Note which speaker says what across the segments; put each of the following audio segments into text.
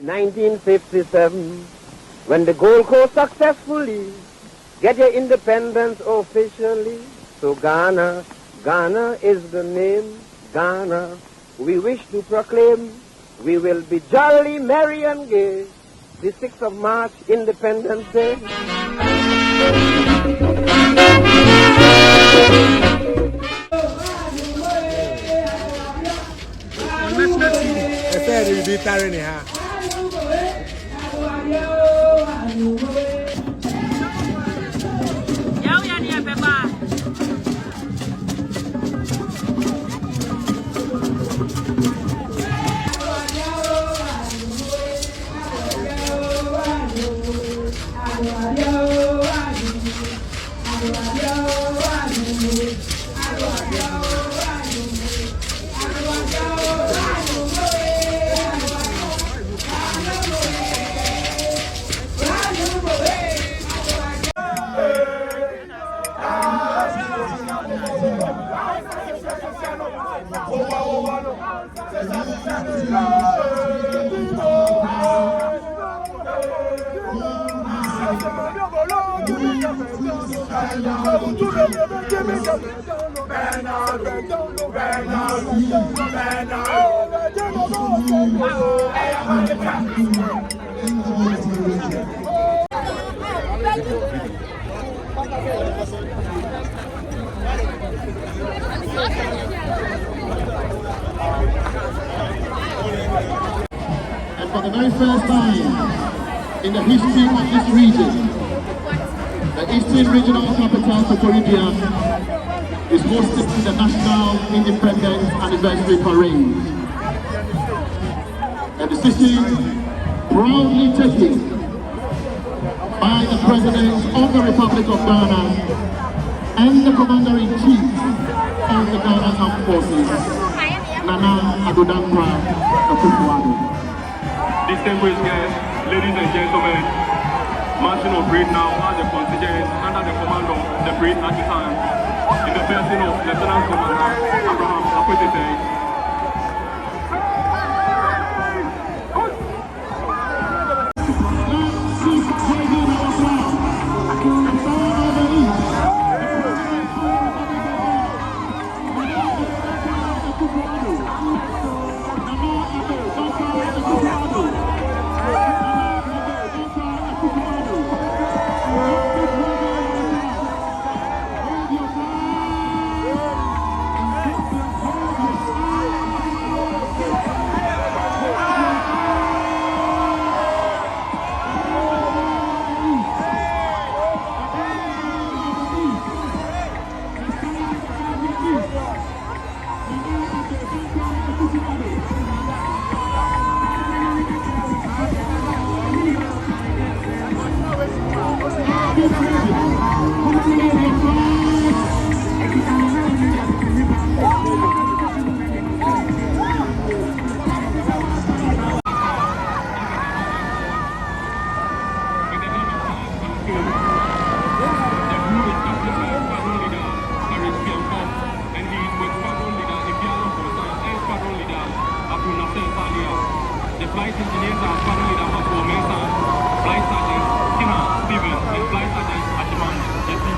Speaker 1: 1957, when the Gold Coast successfully get your independence officially. So Ghana, Ghana is the name, Ghana, we wish to proclaim. We will be jolly, merry and gay, the 6th of March, Independence Day.
Speaker 2: And for the very first time in the history of this region, the Eastern Regional Capital, Koforidua, is hosting the National Independence Anniversary Parade. A decision proudly taken by the President of the Republic of Ghana and the Commander-in-Chief of the Ghana Armed Forces, Nana Adodankwa Koforidua.
Speaker 3: Distinguished guests, ladies and gentlemen, marching on parade now are the contingents under the command of the parade adjutant in the person of Lieutenant Commander Abraham Akwetete. The flight engineers are squadron leader Paco, flight sergeant Tina Steven, and flight sergeant Ashiman Jesse.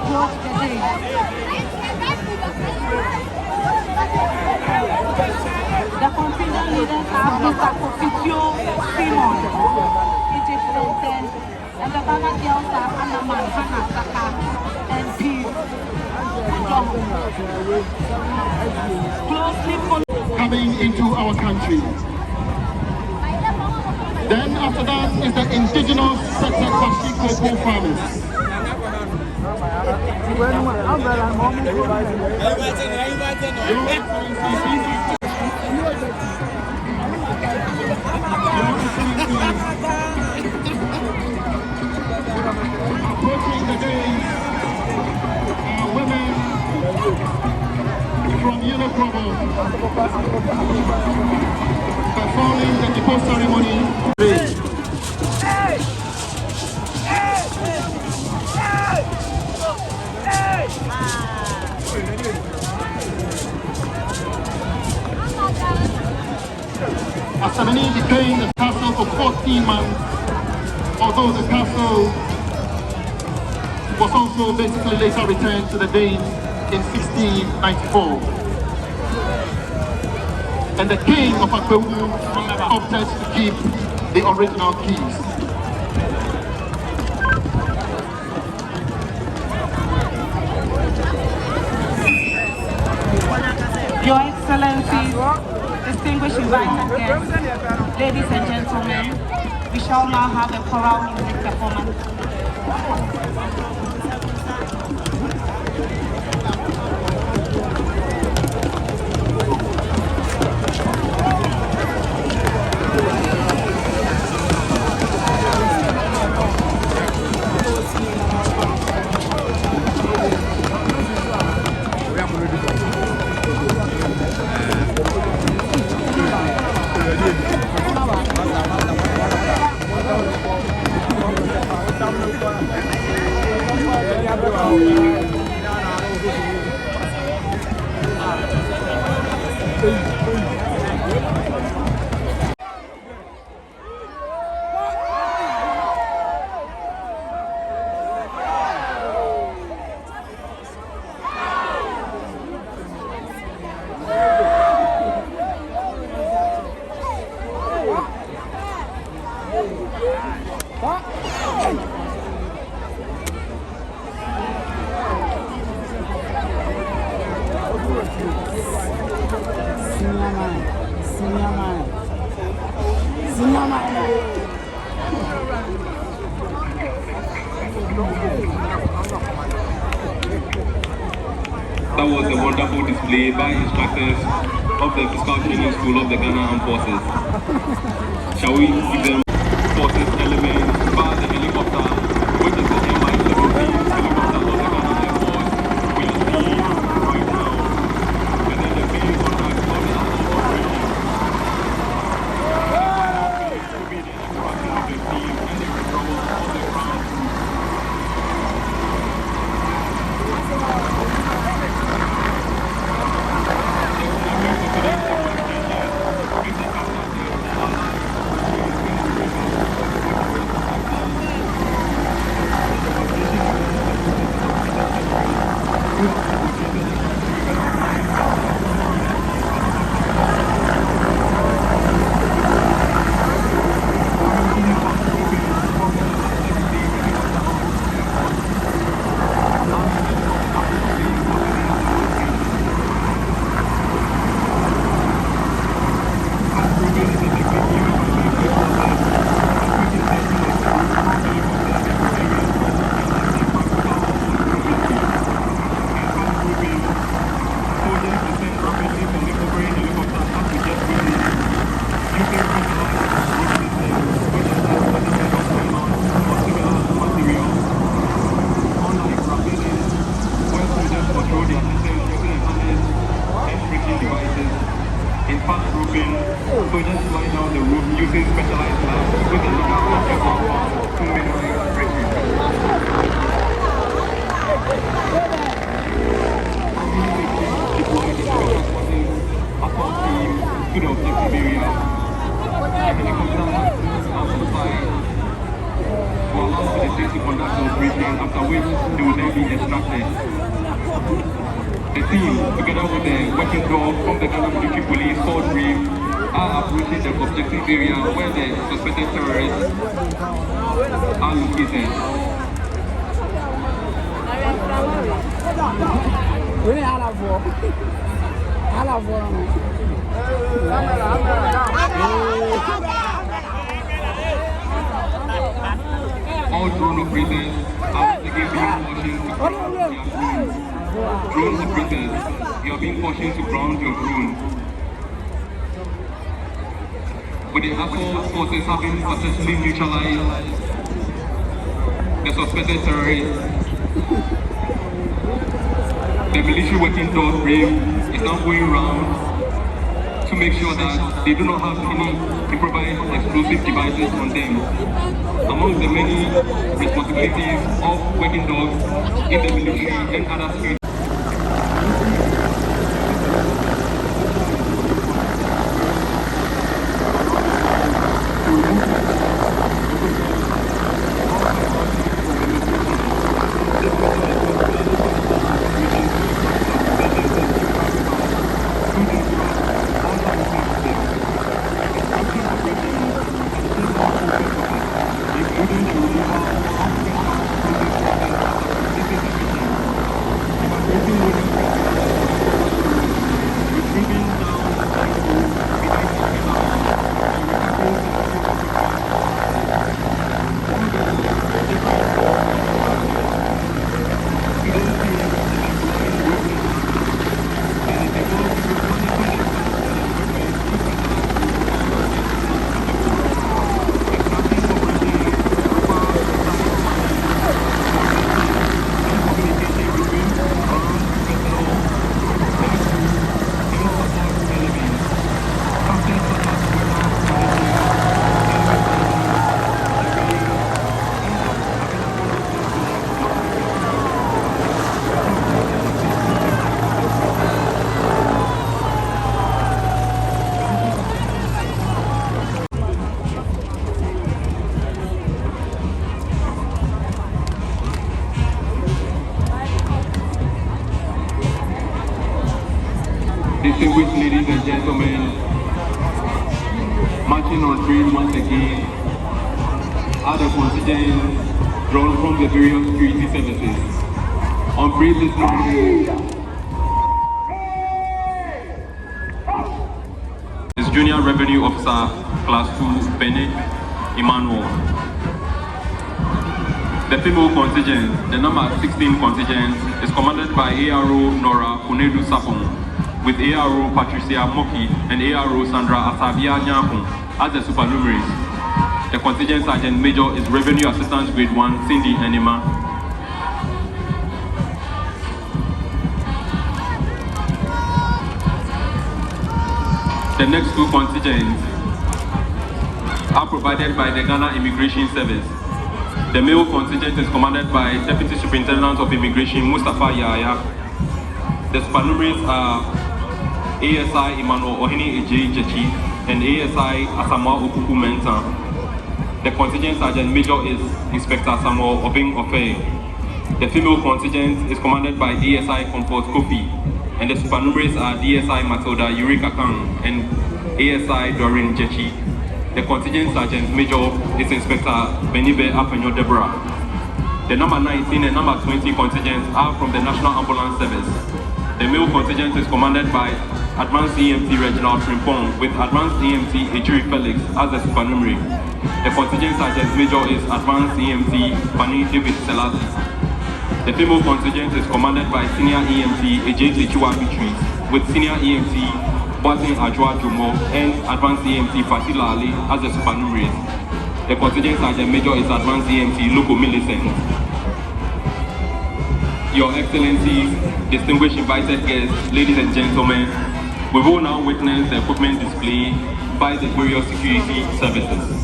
Speaker 4: approach the day. The contingent leaders are Mr. Koforidua, Egypt President, and the Ghana girls are Anaman, Hannah Saka, and P. Closely
Speaker 2: coming into our country. Then after that is the indigenous Sete cocoa farmers. Approaching the days, women from Uniprovo performing the depot ceremony. Asamani became the castle for 14 months, although the castle was also basically later returned to the Danes in 1694. And the king of Ewuebi opted to keep the original keys.
Speaker 4: Your Excellencies, distinguished invited guests, ladies and gentlemen, we shall now have a choral music performance.
Speaker 3: That was a wonderful display by instructors of the Physical Training School of the Ghana Armed Forces. Shall we give them forces elements by the helicopter, which is the MI-17 helicopter of the Ghana Air Force, will be right now. And then the main contract of the Armed Forces will be the instruction of the team and the control of the ground. After which they will then be extracted ahead. The team, together with the working dog from the Ghana Military Police called Reef, are approaching the objective area where the suspected terrorists are located. All drone operators are being cautioned to ground their drones. Drone operators, you are being cautioned to ground your drone. With the assault forces having successfully neutralized the suspected terrorists, the military working dog Brave is now going around to make sure that they do not have any improvised explosive devices on them. Among the many responsibilities of working dogs in the military and other security. Distinguished ladies and gentlemen, marching on drill once again are the contingents drawn from the various security services. On drill this morning is Junior Revenue Officer Class 2 Bennett Emmanuel. The female contingent, the number 16 contingent, is commanded by ARO Nora Kunedu Sapong, with ARO Patricia Moki and ARO Sandra Asabia Nyakun as the supernumeraries. The contingent sergeant major is Revenue Assistant Grade 1 Cindy Enima. The next two contingents are provided by the Ghana Immigration Service. The male contingent is commanded by Deputy Superintendent of Immigration Mustafa Yaya. The supernumeraries are ASI Emmanuel Ohini Eje Jechi and ASI Asama Okuku Menta. The contingent sergeant major is Inspector Samuel Obing Ofe. The female contingent is commanded by DSI Comfort Kofi, and the supernumeraries are DSI Matilda Eureka Kang and ASI Doreen Jechi. The contingent sergeant major is Inspector Benibe Apenyo Deborah. The number 19 and number 20 contingents are from the National Ambulance Service. The male contingent is commanded by Advanced EMT Reginald Frimpong with Advanced EMT Ejiri Felix as the supernumerary. The contingent sergeant major is Advanced EMT Fanny David Selassie. The female contingent is commanded by Senior EMT Ejete Chua Beatrice with Senior EMT Boatin Ajwa Jomo and Advanced EMT Fatila Ali as the supernumeraries. The contingent sergeant major is Advanced EMT Loco Millicent. Your Excellencies, distinguished invited guests, ladies and gentlemen, we will now witness the equipment display by the various security services.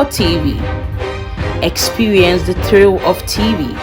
Speaker 5: Paco TV. Experience the thrill of TV.